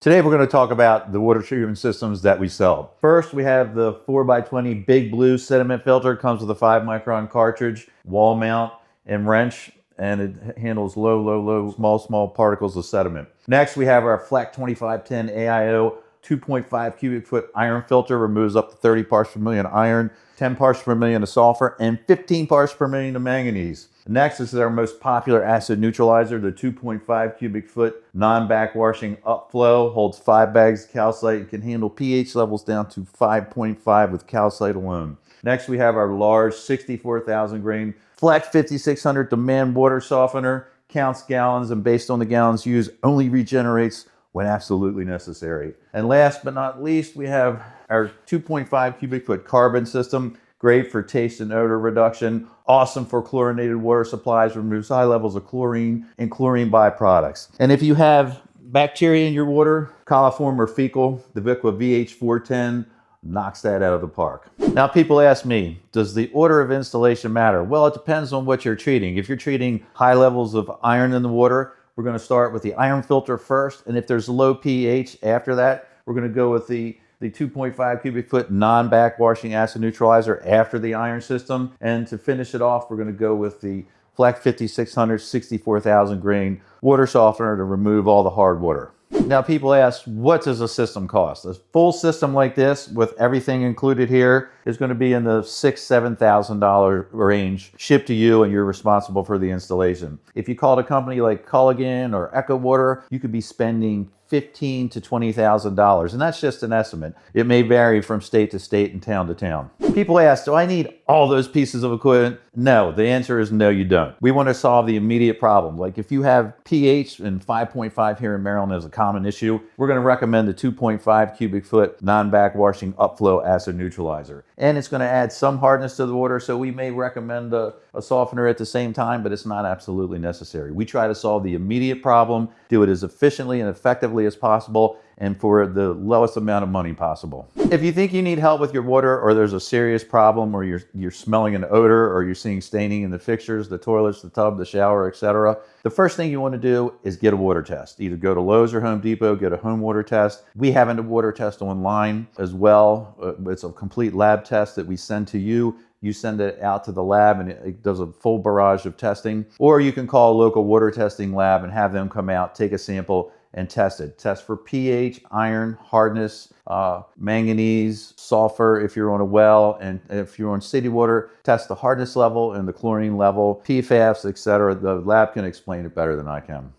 Today we're going to talk about the water treatment systems that we sell. First, we have the 4x20 Big Blue sediment filter. It comes with a 5 micron cartridge, wall mount, and wrench, and it handles low, small particles of sediment. Next, we have our Fleck 2510 AIO 2.5 cubic foot iron filter. Removes up to 30 parts per million iron, 10 parts per million of sulfur, and 15 parts per million of manganese. Next, this is our most popular acid neutralizer, the 2.5 cubic foot non-backwashing upflow. Holds 5 bags of calcite and can handle pH levels down to 5.5 with calcite alone. Next, we have our large 64,000 grain Fleck 5600 demand water softener. Counts gallons and based on the gallons used only regenerates when absolutely necessary. And last but not least, we have our 2.5 cubic foot carbon system. Great for taste and odor reduction. Awesome for chlorinated water supplies. Removes high levels of chlorine and chlorine byproducts. And if you have bacteria in your water, coliform or fecal, the Viqua VH410 knocks that out of the park. Now people ask me, does the order of installation matter? Well, it depends on what you're treating. If you're treating high levels of iron in the water, we're going to start with the iron filter first. And if there's low pH after that, we're going to go with the 2.5 cubic foot non-backwashing acid neutralizer after the iron system. And to finish it off, we're going to go with the Fleck 5600 64,000 grain water softener to remove all the hard water. Now people ask, what does a system cost? A full system like this with everything included here is going to be in the $6,000 to $7,000 range, shipped to you, and you're responsible for the installation. If you called a company like Culligan or Echo Water, you could be spending $15,000 to $20,000, and that's just an estimate. It may vary from state to state and town to town. People ask, do I need all those pieces of equipment? No, the answer is no, you don't. We want to solve the immediate problem. Like if you have pH and 5.5 here in Maryland is a common issue, we're going to recommend the 2.5 cubic foot non-backwashing upflow acid neutralizer. And it's going to add some hardness to the water, so we may recommend a softener at the same time, but it's not absolutely necessary. We try to solve the immediate problem, do it as efficiently and effectively as possible, and for the lowest amount of money possible. If you think you need help with your water, or there's a serious problem, or you're smelling an odor, or you're seeing staining in the fixtures, the toilets, the tub, the shower, etc., the first thing you want to do is get a water test. Either go to Lowe's or Home Depot, get a home water test. We have a water test online as well. It's a complete lab test that we send to you. You send it out to the lab and it does a full barrage of testing. Or you can call a local water testing lab and have them come out, take a sample, and test it. Test for pH, iron, hardness, manganese, sulfur if you're on a well, and if you're on city water, test the hardness level and the chlorine level, PFAS, etc. The lab can explain it better than I can.